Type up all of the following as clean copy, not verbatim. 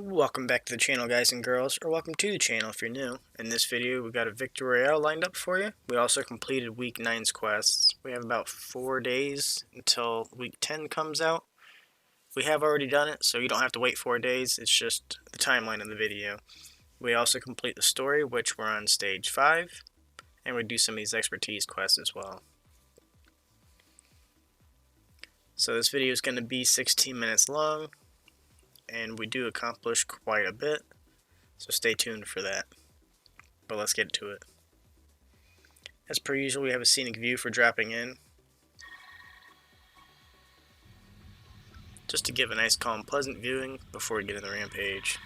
Welcome back to the channel, guys and girls, or welcome to the channel if you're new. In this video we got a Victory Royale lined up for you. We also completed week 9's quests. We have about 4 days until week 10 comes out. We have already done it, so you don't have to wait 4 days, it's just the timeline of the video. We also complete the story, which we're on stage 5, and we do some of these expertise quests as well. So this video is going to be 16 minutes long, and we do accomplish quite a bit, so stay tuned for that. But let's get to it. As per usual, we have a scenic view for dropping in, just to give a nice, calm, pleasant viewing before we get in the rampage.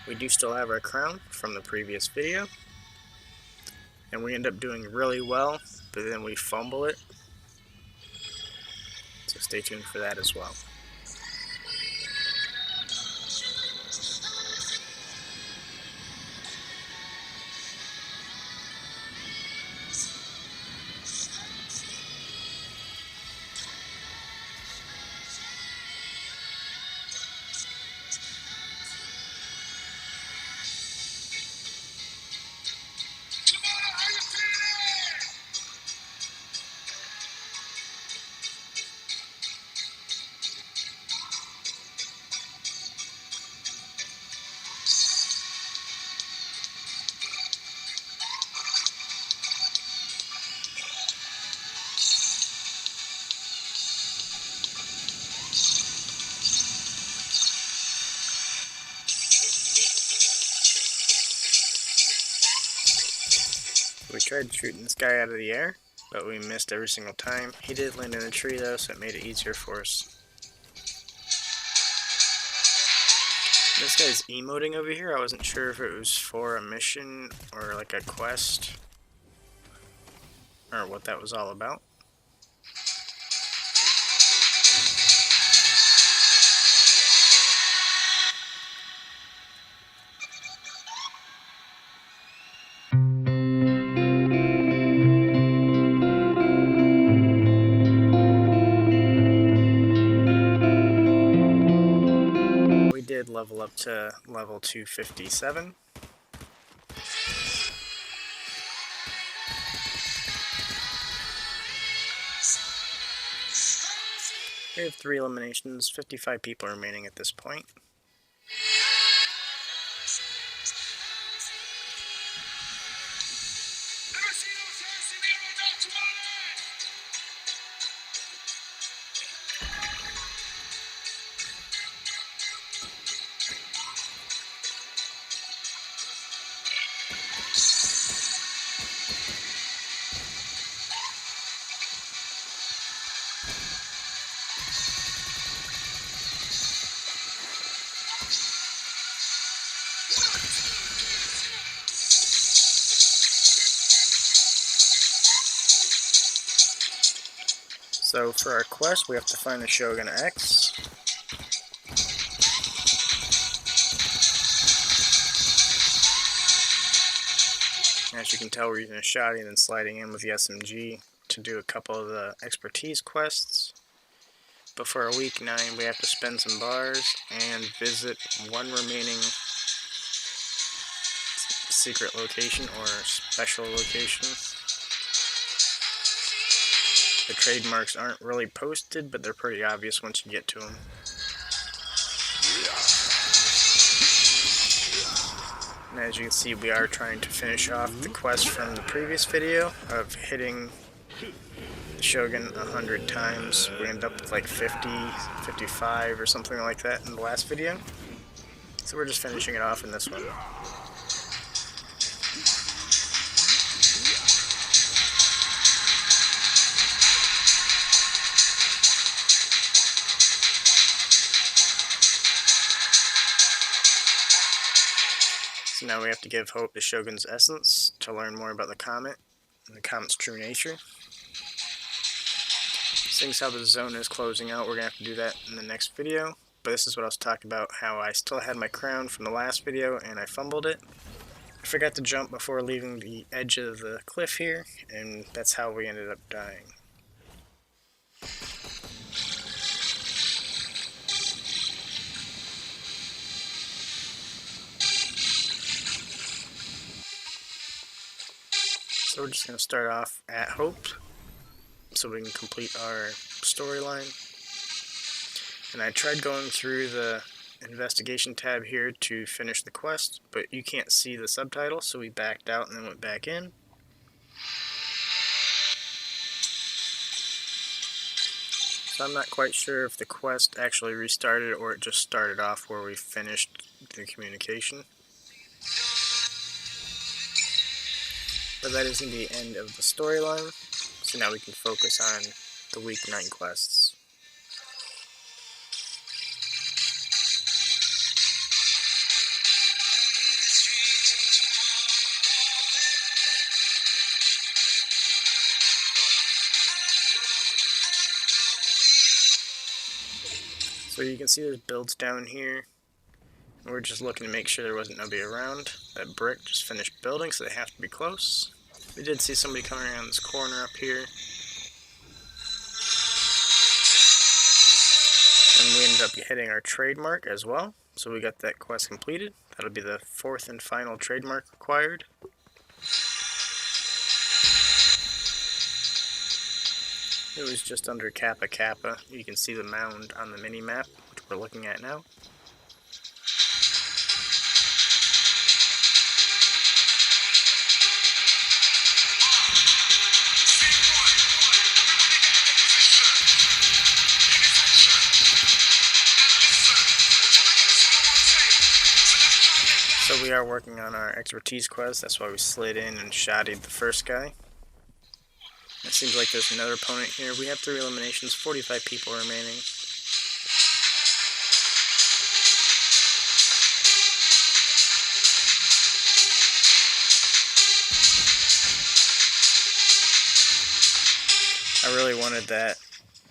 We do still have our crown from the previous video, and we end up doing really well, but then we fumble it, so stay tuned for that as well. We tried shooting this guy out of the air, but we missed every single time. He did land in a tree though, so it made it easier for us. This guy's emoting over here. I wasn't sure if it was for a mission or like a quest, or what that was all about. Level up to level 257. We have 3 eliminations, 55 people remaining at this point. So for our quest, we have to find the Shogun X. As you can tell, we're using a shotty and then sliding in with the SMG to do a couple of the expertise quests. But for our week 9, we have to spend some bars and visit one remaining secret location or special location. The trademarks aren't really posted, but they're pretty obvious once you get to them. And as you can see, we are trying to finish off the quest from the previous video of hitting the Shogun 100 times. We ended up with like 50, 55 or something like that in the last video. So we're just finishing it off in this one. So now we have to give Hope the Shogun's Essence to learn more about the comet and the comet's true nature. Seeing how the zone is closing out, we're going to have to do that in the next video. But this is what I was talking about, how I still had my crown from the last video and I fumbled it. I forgot to jump before leaving the edge of the cliff here, and that's how we ended up dying. So we're just going to start off at Hope, so we can complete our storyline. And I tried going through the investigation tab here to finish the quest, but you can't see the subtitle, so we backed out and then went back in. So I'm not quite sure if the quest actually restarted or it just started off where we finished the communication. But that is going to be the end of the storyline, so now we can focus on the week 9 quests. So you can see there's builds down here. We're just looking to make sure there wasn't nobody around. That brick just finished building, so they have to be close. We did see somebody coming around this corner up here. And we ended up hitting our trademark as well. So we got that quest completed. That'll be the 4th and final trademark required. It was just under Kappa Kappa. You can see the mound on the mini-map, which we're looking at now. So we are working on our expertise quest, that's why we slid in and shottied the first guy. It seems like there's another opponent here. We have 3 eliminations, 45 people remaining. I really wanted that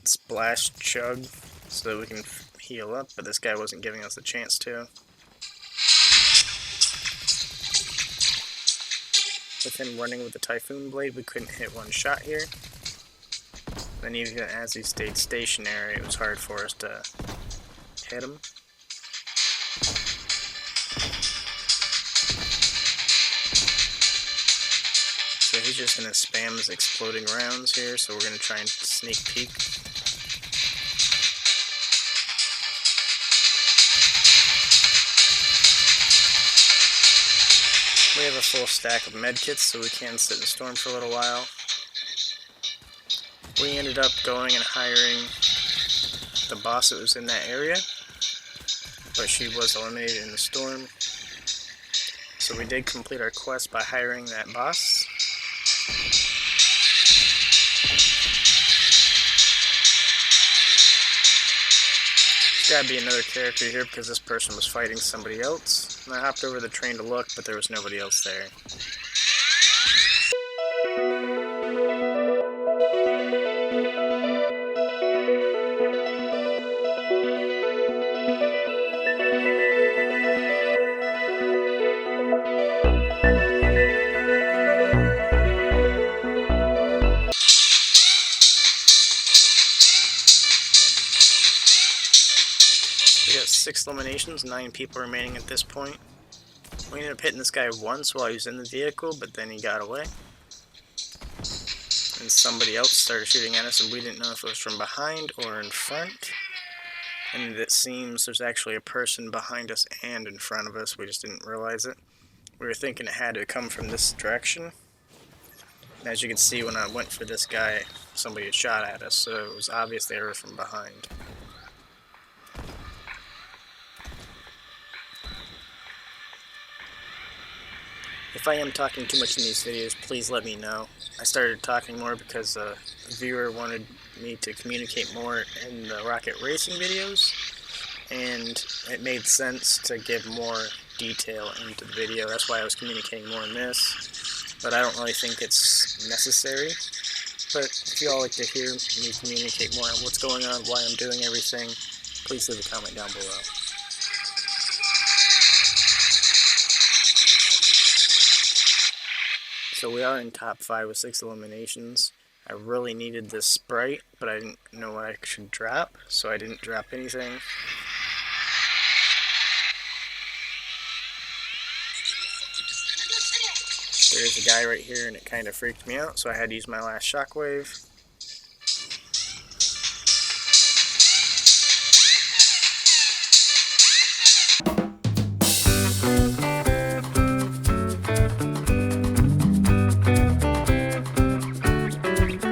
splash chug so that we can heal up, but this guy wasn't giving us a chance to. With him running with the Typhoon blade, we couldn't hit one shot here. And even as he stayed stationary, it was hard for us to hit him. So he's just going to spam his exploding rounds here, so we're going to try and sneak peek. We have a full stack of medkits, so we can sit in storm for a little while. We ended up going and hiring the boss that was in that area, but she was eliminated in the storm. So we did complete our quest by hiring that boss. There's gotta be another character here because this person was fighting somebody else. And I hopped over the train to look, but there was nobody else there. We got 6 eliminations, 9 people remaining at this point. We ended up hitting this guy once while he was in the vehicle, but then he got away. And somebody else started shooting at us, and we didn't know if it was from behind or in front. And it seems there's actually a person behind us and in front of us, we just didn't realize it. We were thinking it had to come from this direction. And as you can see, when I went for this guy, somebody had shot at us, so it was obvious they were from behind. If I am talking too much in these videos, please let me know. I started talking more because a viewer wanted me to communicate more in the rocket racing videos, and it made sense to give more detail into the video. That's why I was communicating more in this, but I don't really think it's necessary. But if you all like to hear me communicate more on what's going on, why I'm doing everything, please leave a comment down below. So we are in top 5 with 6 eliminations. I really needed this Sprite, but I didn't know what I should drop, so I didn't drop anything. There's a guy right here and it kind of freaked me out, so I had to use my last shockwave.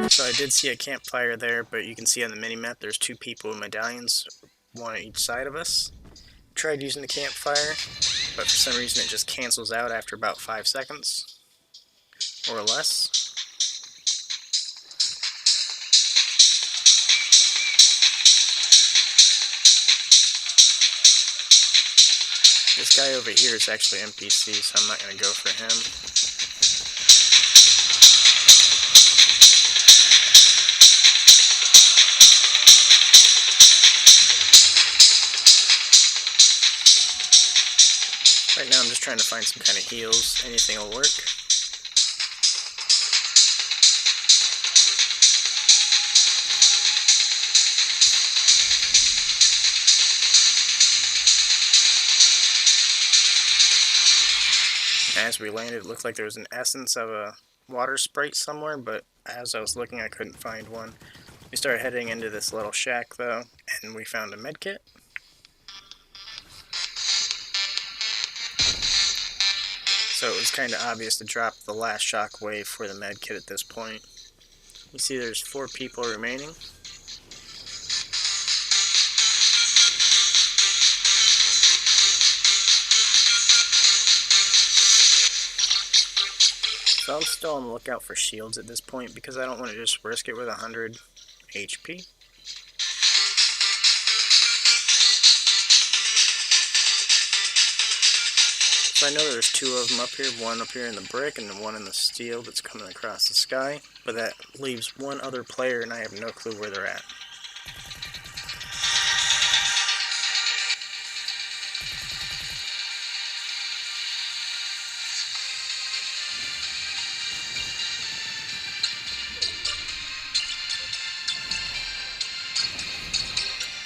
So I did see a campfire there, but you can see on the mini-map there's two people with medallions, one on each side of us. Tried using the campfire, but for some reason it just cancels out after about 5 seconds or less. This guy over here is actually NPC, so I'm not going to go for him. Right now I'm just trying to find some kind of heals. Anything will work. As we landed, it looked like there was an essence of a water sprite somewhere, but as I was looking I couldn't find one. We started heading into this little shack though, and we found a medkit. So it was kind of obvious to drop the last shockwave for the medkit at this point. You see there's 4 people remaining. So I'm still on the lookout for shields at this point because I don't want to just risk it with 100 HP. So I know there's 2 of them up here, one up here in the brick and then one in the steel that's coming across the sky, but that leaves one other player and I have no clue where they're at.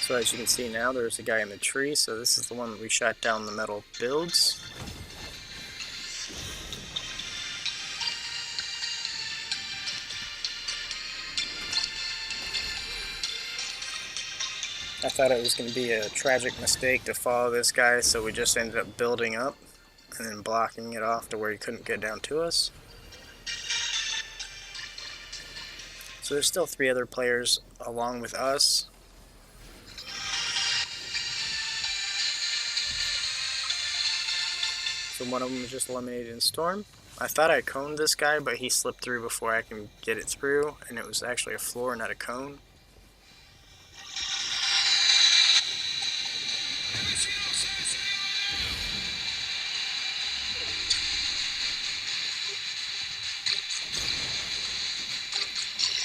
So as you can see now, there's a guy in the tree, so this is the one that we shot down the metal builds. I thought it was going to be a tragic mistake to follow this guy, so we just ended up building up and then blocking it off to where he couldn't get down to us. So there's still 3 other players along with us. So one of them was just eliminated in Storm. I thought I coned this guy, but he slipped through before I can get it through, and it was actually a floor, not a cone.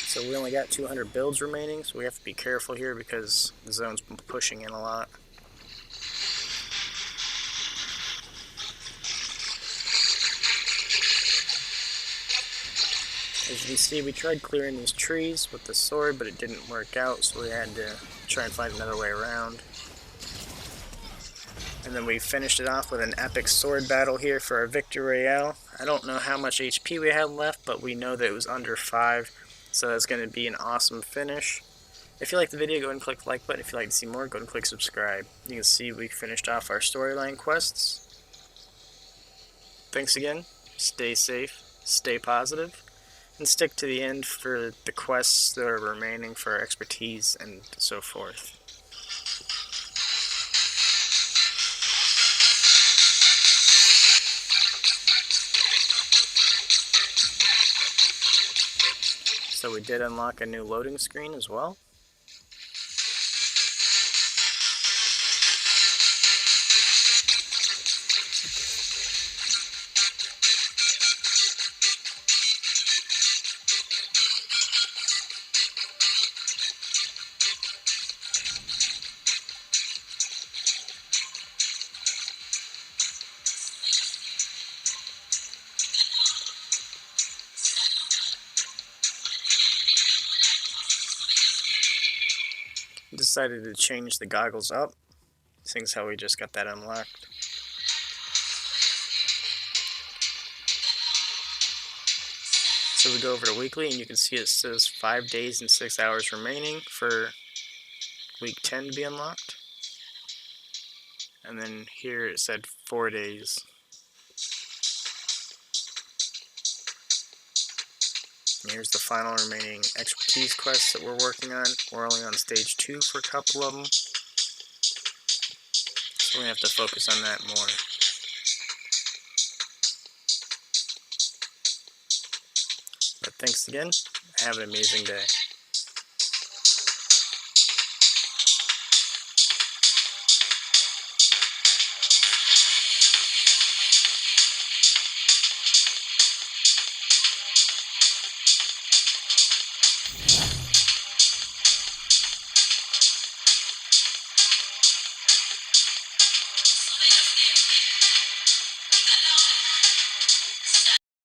So we only got 200 builds remaining, so we have to be careful here because the zone's been pushing in a lot. As you can see, we tried clearing these trees with the sword, but it didn't work out, so we had to try and find another way around. And then we finished it off with an epic sword battle here for our victory royale. I don't know how much HP we had left, but we know that it was under 5, so that's going to be an awesome finish. If you liked the video, go ahead and click the like button. If you'd like to see more, go ahead and click subscribe. You can see we finished off our storyline quests. Thanks again, stay safe, stay positive, and stick to the end for the quests that are remaining for our expertise and so forth. So we did unlock a new loading screen as well. Decided to change the goggles up, seeing as how we just got that unlocked. So we go over to weekly, and you can see it says 5 days and 6 hours remaining for week 10 to be unlocked. And then here it said 4 days. And here's the final remaining expertise quests that we're working on. We're only on stage 2 for a couple of them, so we have to focus on that more. But thanks again. Have an amazing day.